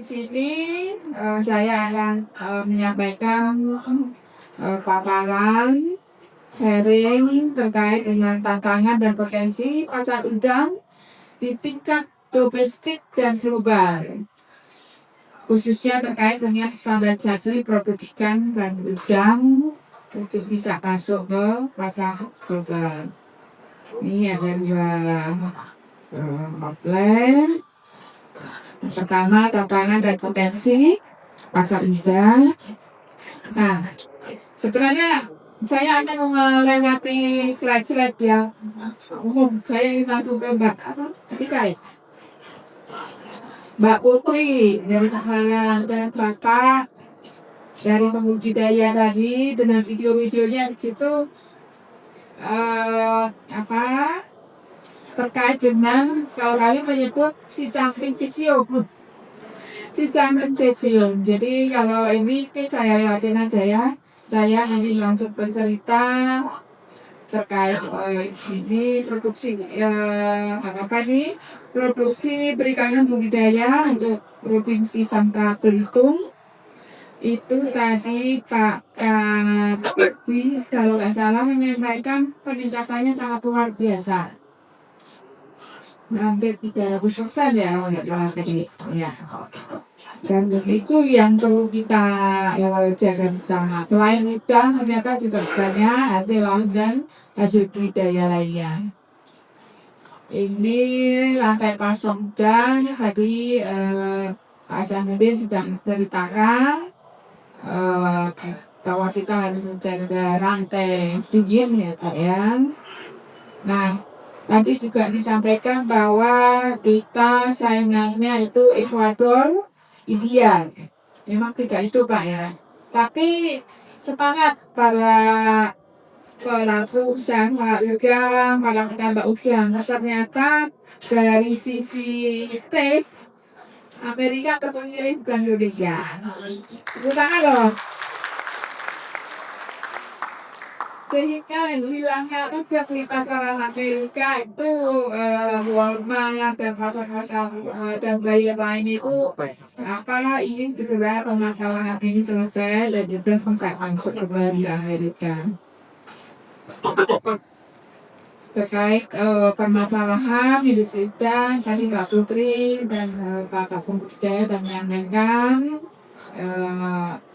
sini saya akan menyampaikan paparan sharing terkait dengan tantangan dan potensi pasar udang di tingkat domestik dan global, khususnya terkait dengan standarisasi produk ikan dan udang untuk bisa masuk ke pasar global. Ini ada dua outline. Pertama, tantangan dan potensi pasar udang. Nah, sebenarnya saya akan melewati slide-slide yang umum. Saya ingin langsung ke Mbak Putri dari Semarang dan Bapak dari pembudidaya tadi dengan video-videonya di situ terkait dengan kalau kami menyebut si samping cesium. Jadi kalau ini saya lewatin aja ya. Saya ingin langsung bercerita terkait ini produksi produksi perikanan budidaya untuk provinsi Bangka Belitung. Itu tadi Pak Bis kalau nggak salah menyampaikan peningkatannya sangat luar biasa, hampir 300% ya kalau nggak salah tadi ya. Dan itu yang perlu kita jaga bersama. Selain udang ternyata juga banyak hasil laut dan hasil budidaya lainnya. Ini lantai pasang udang tadi Pak Hasanuddin sudah menceritakan bahwa kita harus menjaga rantai dingin ya Pak ya. Nah, tadi juga disampaikan bahwa kita saingannya itu Ekuador, India. Memang tidak itu Pak ya. Tapi semangat para pelaku usaha udang, para petambak udang. Ternyata dari sisi tes Amerika terpilih bukan Indonesia. Tepuk tangan loh. Sehingga hilangnya udang di pasaran Amerika itu Walmart dan pasar-pasar dan bayi lain itu apalah ingin segera permasalahan ini selesai dan juga bisa masuk kembali ke Amerika. Terkait permasalahan industri udang tadi Mbak Putri dan Pak Pembudidaya dan menyampaikan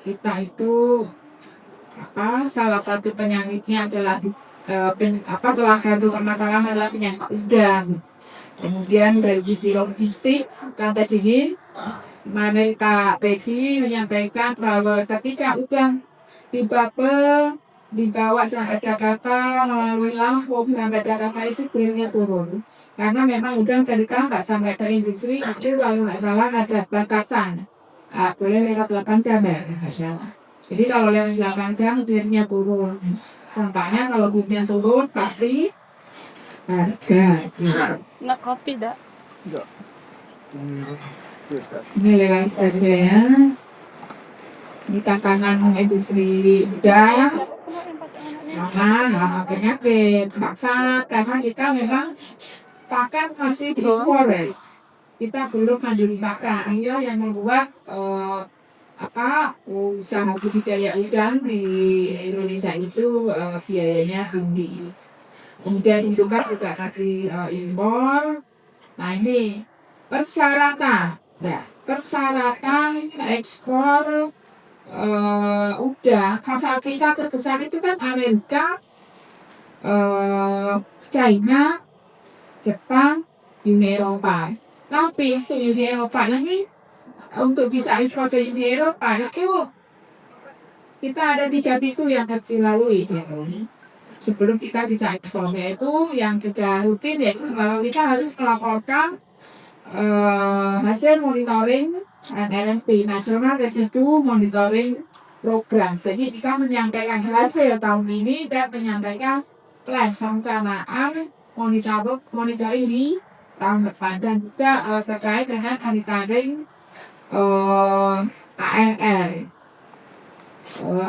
kita itu salah satu penyakitnya adalah salah satu permasalahan adalah penyakit udang. Kemudian dari sisi logistik rantai dingin, kemarin Pak Pedi menyampaikan bahwa ketika udang dibawa sampai Jakarta melalui Lampung sampai Jakarta itu grade-nya turun. Karena memang udang ketika nggak sampai ke industri itu kalau nggak salah ada batasan. Boleh lewat 8 jam ya, nggak salah. Jadi kalau lewat 8 jam grade-nya turun. Tampaknya kalau grade-nya turun pasti harga. Nak kopi dah? Enggak. Ini lewat saja ya. Ini tantangan industri udang. Penyakit paksa karena kita memang pakan masih diimpor ya. Kita belum mandiri pakan. Ini yang membuat usaha budidaya udang di Indonesia itu biayanya tinggi. Kemudian juga masih impor. Nah ini persyaratan ekspor udang. Pasar kita terbesar itu kan Amerika, China, Jepang, Uni Eropa. Tapi Uni Eropa ini untuk bisa ekspor ke Uni Eropa itu kita ada 3 pintu yang harus dilalui sebelum kita bisa ekspor, yaitu yang sudah rutin yaitu bahwa kita harus melaporkan hasil monitoring NRSP National Residue Monitoring Program. Jadi kita menyampaikan hasil tahun ini dan menyampaikan plan perencanaan monitoring di tahun depan dan juga terkait dengan monitoring AMR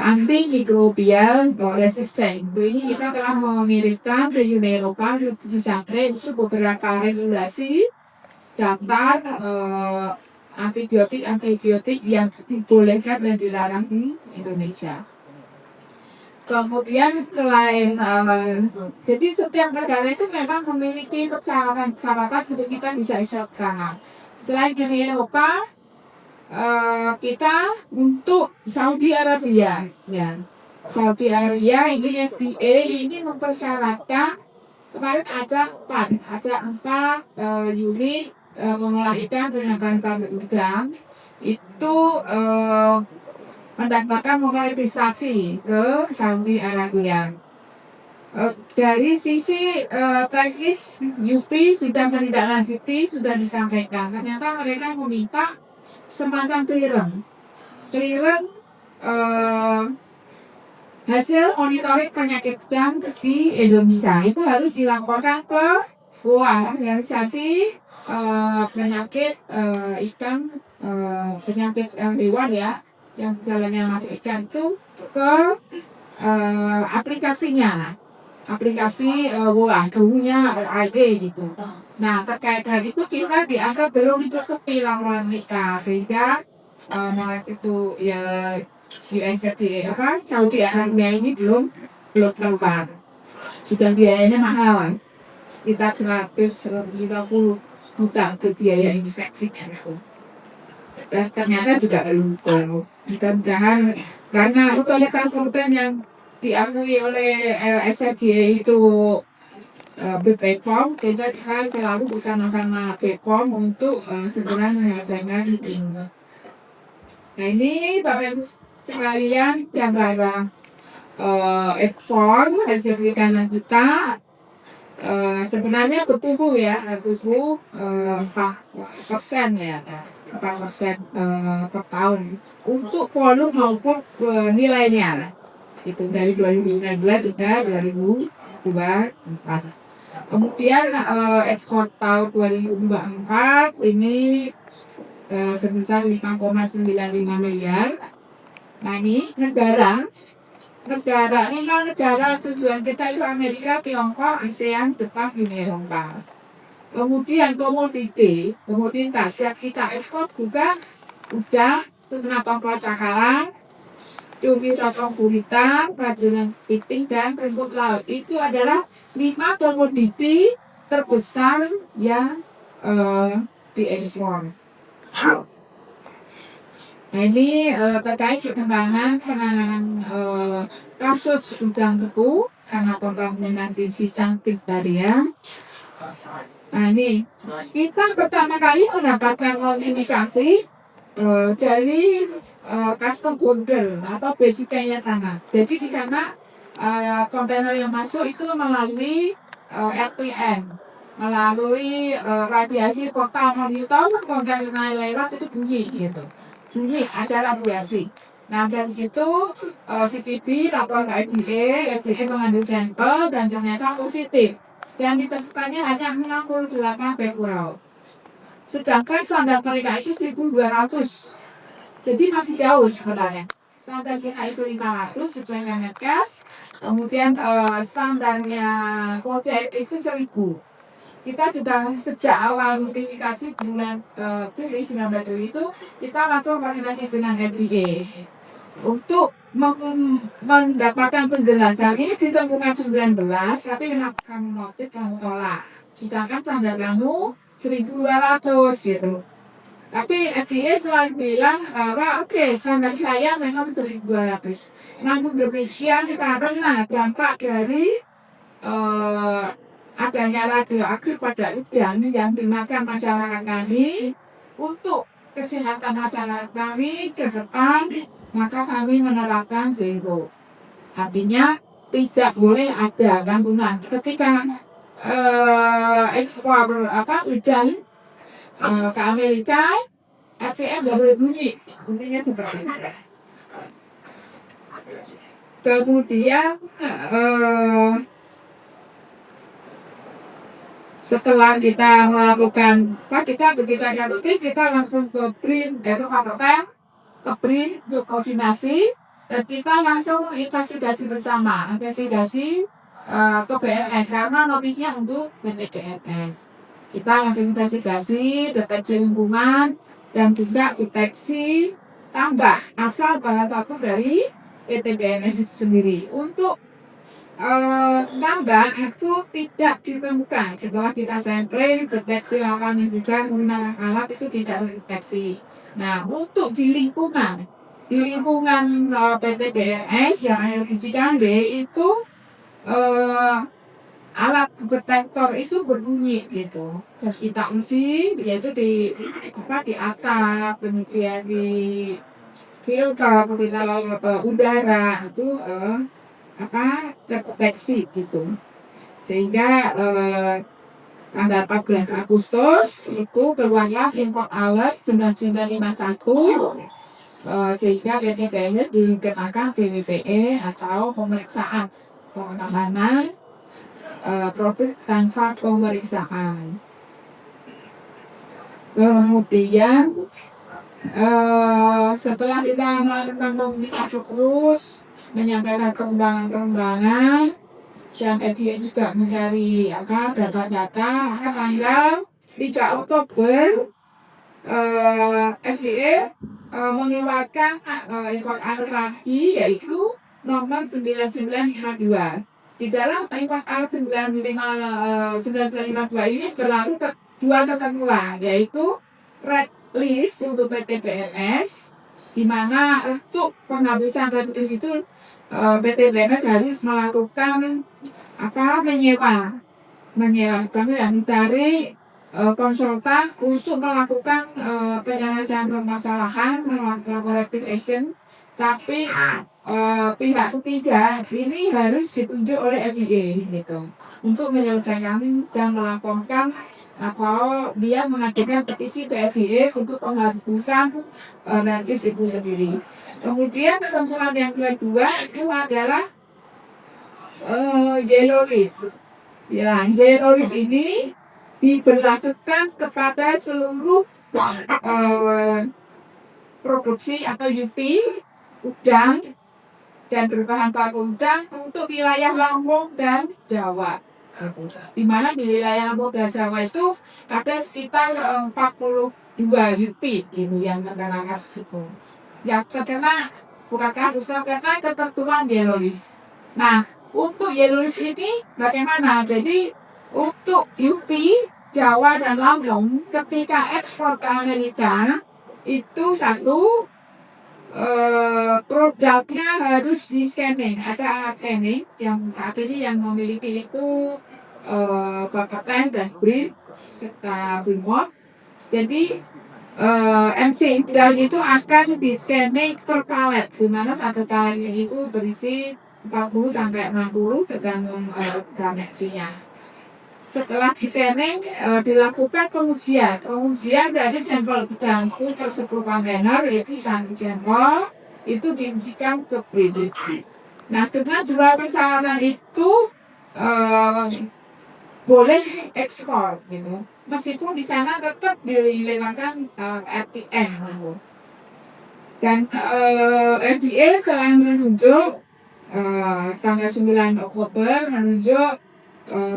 antimikrobial resisten. Ini kita telah mengirimkan ke Uni Eropa itu beberapa regulasi daftar antibiotik yang dibolehkan dan dilarang di Indonesia. Kemudian selain jadi setiap negara itu memang memiliki persyaratan untuk kita bisa ekspor ke sana. Selain dari Eropa, kita untuk Saudi Arabia, ya. Saudi Arabia ini FDA ini mempersyaratkan kemarin ada empat unit mengeluarkan penyakit udang itu mendapatkan nomor registrasi ke Saudi Arabia. Dari sisi teknis UP sudah menindaklanjuti, sudah disampaikan. Ternyata mereka meminta semacam clearance hasil monitoring penyakit udang di Indonesia itu harus dilaporkan ke FOA, organisasi penyakit ikan, penyakit hewan ya, yang dalamnya masuk ikan itu ke aplikasi WOA, dulunya OID gitu. Nah terkait hal itu kita dianggap belum mencukupi laporan kita, sehingga itu ya USFDA Saudi Arabia ini belum keluar. Sudah biayanya mahal, sekitar 150 juta untuk biaya inspeksinya itu. Dan ternyata juga belum. Mudah-mudahan karena otoritas konten yang diakui oleh SFDA itu BPOM, sehingga kita selalu bersama-sama BPOM untuk segera menyelesaikan ini. Nah ini Bapak Ibu sekalian cara ekspor hasil perikanan kita sebenarnya bertumbuh ya, bertumbuh 4% ya, 4% per tahun untuk volume maupun nilainya itu dari 2019 hingga 2024. Kemudian ekspor tahun 2024 ini sebesar 5,95 miliar. Nah ini negara tujuan kita itu Amerika, Tiongkok, ASEAN, Jepang, Uni Eropa. Kemudian komoditas yang kita ekspor juga udah tuna tongkol cakalang, cumi sotong gurita, kerajinan kepiting, dan rumput laut. Itu adalah 5 komoditi terbesar yang diekspor. Nah ini terkait penanganan kasus udang beku karena kontaminasi si cantik tadi ya. Nah ini kita pertama kali mendapatkan notifikasi dari custom border atau bea cukainya sana. Jadi di sana kontainer yang masuk itu melalui RTM, melalui radiasi kota monitor, kontainer lewat itu bunyi gitu. Bunyi acara radiasi. Nah dari situ CCTV lapor ke FDA, FDA mengambil sampel dan ternyata positif. Dan ditemukannya hanya 68 becquerel. Sedangkan standar mereka itu 1.200. Jadi masih jauh sebenarnya. Standar kita itu 500 sesuai dengan Menkes. Kemudian standarnya COVID itu 1.000. Kita sudah sejak awal notifikasi bulan Juli 19 Juli itu kita langsung koordinasi dengan FDA untuk mendapatkan penjelasan. Ini ditemukan 19 tapi memang kami motif kamu tolak. Sedangkan standar kamu 1.200 gitu. Tapi FDA selalu bilang bahwa oke, standar saya memang 1.200. Namun demikian karena dampak dari adanya radioaktif pada udang yang dimakan masyarakat kami, untuk kesehatan masyarakat kami ke depan, maka kami menerapkan zero. Artinya tidak boleh ada gangguan ketika ekspor udang ke Amerika. FVM nggak boleh bunyi, bunyinya seperti itu. Kemudian setelah kita melakukan kita begitu ada notif, kita langsung ke BRIN, ke BRIN untuk koordinasi, dan kita langsung investigasi bersama, ke BMS karena notifnya untuk PT BMS. Kita langsung investigasi, deteksi lingkungan, dan juga deteksi tambah asal bahan baku dari PT BNS itu sendiri. Untuk tambah itu tidak ditemukan setelah kita sampling, deteksi lawan dan juga menggunakan alat itu tidak terdeteksi. Nah, untuk di lingkungan PT BNS yang ada di Cikambe itu eh, alat detektor itu berbunyi gitu. Dan kita uji yaitu di di atap, kemudian di filter, kita udara itu terdeteksi gitu. Sehingga tanggal 14 Agustus itu keluarlah import alert 9951 sehingga PT BNS dikenakan BWPE atau pemeriksaan penahanan produk tanpa pemeriksaan. Kemudian setelah kita melakukan komunikasi terus menyampaikan kembangan-kembangan dan FDA juga mencari data-data tanggal 3 Oktober FDA mengeluarkan import alert lagi yaitu nomor 9952. Di dalam import alert 9952 ini berlaku dua ketentuan yaitu red list untuk PT BNS di mana untuk penghabisan red list itu PT BNS harus melakukan menyewa kami yang dari konsultan untuk melakukan penyelesaian permasalahan melakukan corrective action, tapi pihak ketiga ini harus ditunjuk oleh FDA gitu untuk menyelesaikan dan melaporkan atau dia mengajukan petisi ke FDA untuk penghapusan nanti itu sendiri. Kemudian ketentuan yang kedua itu adalah yellow list. Ya, yellow list ini diberlakukan kepada seluruh produksi atau UP udang dan berbahan baku udang untuk wilayah Lampung dan Jawa. Di mana di wilayah Lampung dan Jawa itu ada sekitar 42 UP gitu yang terkena kasus itu. Yang terkena bukan kasus, terkena ketentuan yellow list. Nah, untuk yellow list ini bagaimana? Jadi untuk UP, Jawa dan Lampung ketika ekspor ke Amerika itu satu produknya harus di scanning. Ada alat scanning yang saat ini yang memiliki itu Bapeten dan BRIN serta BRIMOB. Jadi MC Intel itu akan di scanning per palet, di mana satu palet itu berisi 40 sampai 60 tergantung dimensinya. Setelah di scanning dilakukan pengujian dari sampel udang itu per 10 kontainer yaitu satu sampel itu diujikan ke BRIN. Nah, dengan dua persyaratan itu boleh ekspor gitu. Meskipun di sana tetap dilewatkan RTM gitu. Dan FDA telah menunjuk tanggal 9 Oktober menunjuk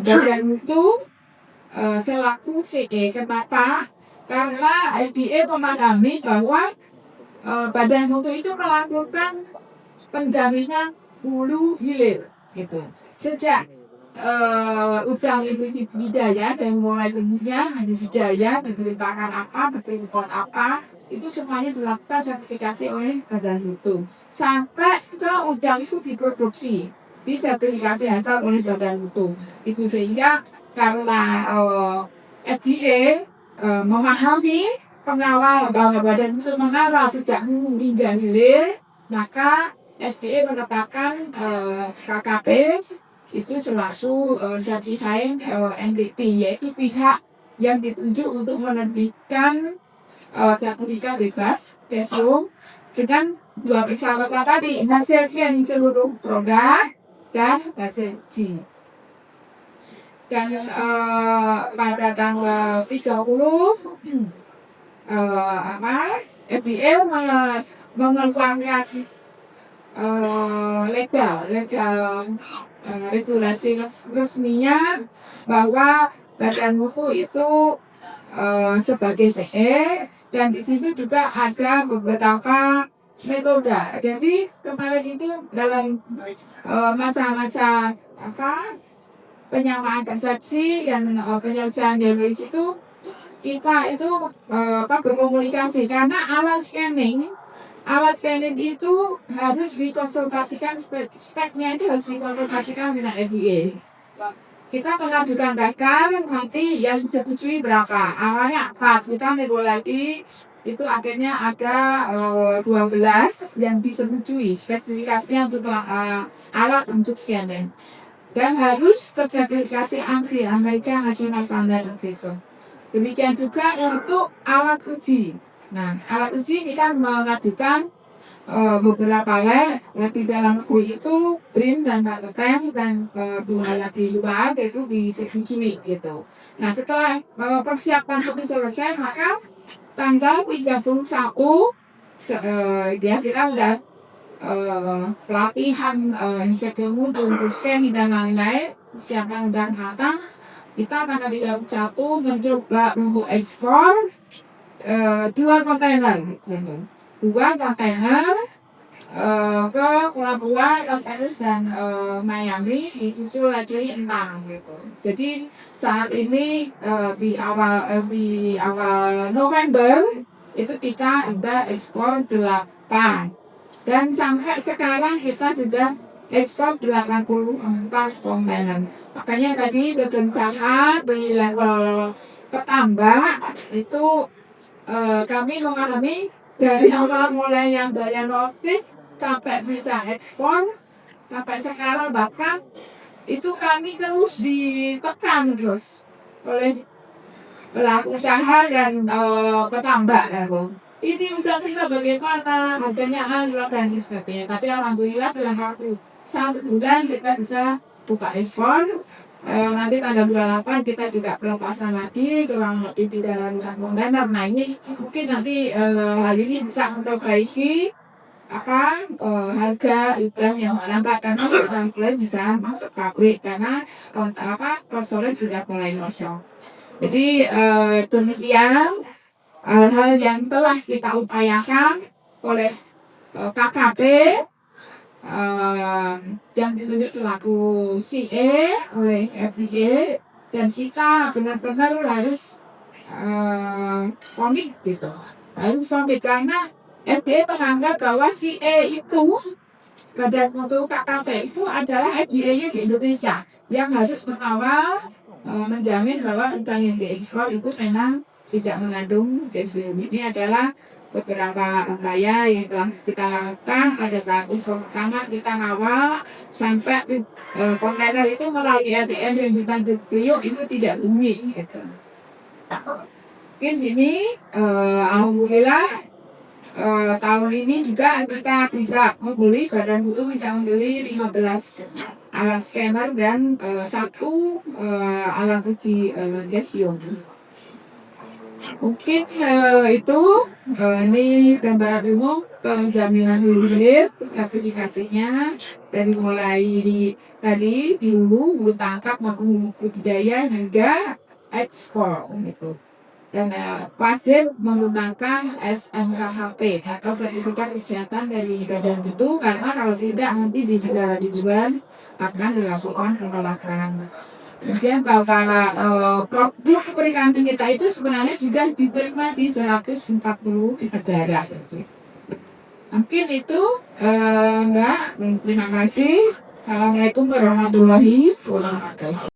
badan mutu selaku CD. Kenapa? Karena FDA memahami bahwa badan mutu itu melakukan penjaminan hulu hilir gitu. Sejak udang itu di budidaya dan mulai bentuknya di budidaya, diberi pakan apa, diberi pot apa, itu semuanya dilakukan sertifikasi oleh badan mutu. Sampai ke udang itu diproduksi, disertifikasi hasil oleh badan mutu. Itu sehingga karena FDA memahami pengawal bahwa badan mutu mengawal sejak hulu hingga hilir, maka FDA menetapkan KKP itu selaku certifying entity, yaitu pihak yang ditunjuk untuk menerbitkan sertifikat bebas PSO dengan dua persyaratan tadi, hasil scan seluruh produk dan hasil uji. Dan pada tanggal 30 FDA mengeluarkan legal regulasi resminya bahwa badan mutu itu sebagai CE dan di situ juga ada beberapa metode. Jadi kemarin itu dalam masa-masa penyamaan persepsi dan penyelesaian teoris itu kita itu berkomunikasi karena alat scanning itu harus dikonsultasikan speknya itu harus dikonsultasikan dengan FDA. Kita mengajukan daftar nanti yang disetujui berapa, awalnya 4, kita nego lagi itu akhirnya ada 12 yang disetujui spesifikasinya untuk alat untuk scanning dan harus tersertifikasi ANSI, American National Standard itu. Demikian juga untuk alat uji. Nah, alat uji kita mengajukan beberapa lab di dalam negeri itu BRIN dan KTM dan 2 lab di luar itu disetujui gitu. Nah, setelah persiapan itu selesai, maka tanggal 31 dia kita udah pelatihan inspektur mutu dosen dan lain-lain siapa udah datang, kita tanggal 31 mencoba untuk ekspor 2 kontainer gitu. 2 kontainer ke Pelabuhan Los Angeles dan Miami, disusul lagi 6 gitu. Jadi saat ini di awal November itu kita udah ekspor 8 dan sampai sekarang kita sudah ekspor 84 kontainer. Makanya tadi berencana di level petambak itu kami mengalami dari awal mulai yang daya notif sampai bisa ekspor sampai sekarang bahkan itu kami terus ditekan terus oleh pelaku usaha dan petambak ya Bu. Ini udah kita bagaimana harganya anjlok dan sebagainya, tapi alhamdulillah dalam waktu 1 bulan kita bisa buka ekspor. Nanti tanggal 28 kita juga pelepasan lagi kurang lebih 300 kontainer. Nah ini mungkin nanti hal ini bisa memperbaiki harga ikan yang menambah karena sudah mulai bisa masuk pabrik karena konsolnya sudah mulai kosong. Jadi demikian hal-hal yang telah kita upayakan oleh KKP yang ditunjuk selaku CA oleh FDA dan kita benar-benar harus komit gitu, harus komit karena FDA menganggap bahwa CA itu badan mutu KKP itu adalah FDA-nya di Indonesia yang harus mengawal menjamin bahwa udang yang diekspor itu memang tidak mengandung cesium. Ini adalah beberapa upaya yang telah kita lakukan pada saat ekspor pertama. Kita ngawal sampai kontainer itu melalui ATM yang di Tanjung Priok itu tidak bumi gitu. Mungkin ini alhamdulillah tahun ini juga kita bisa membeli, badan mutu bisa membeli 15 alat scanner dan 1 alat uji cesium. Mungkin itu ini gambaran umum penjaminan hilir sertifikasinya dari mulai tadi di hulu tangkap maupun budidaya hingga ekspor gitu. Dan wajib menggunakan SMKHP atau sertifikat kesehatan dari badan itu karena kalau tidak nanti di negara tujuan akan dilakukan penolakan. Kemudian bahwa produk perikanan kita itu sebenarnya sudah diterima di 140 negara. Mungkin itu Mbak, terima kasih. Assalamualaikum warahmatullahi wabarakatuh.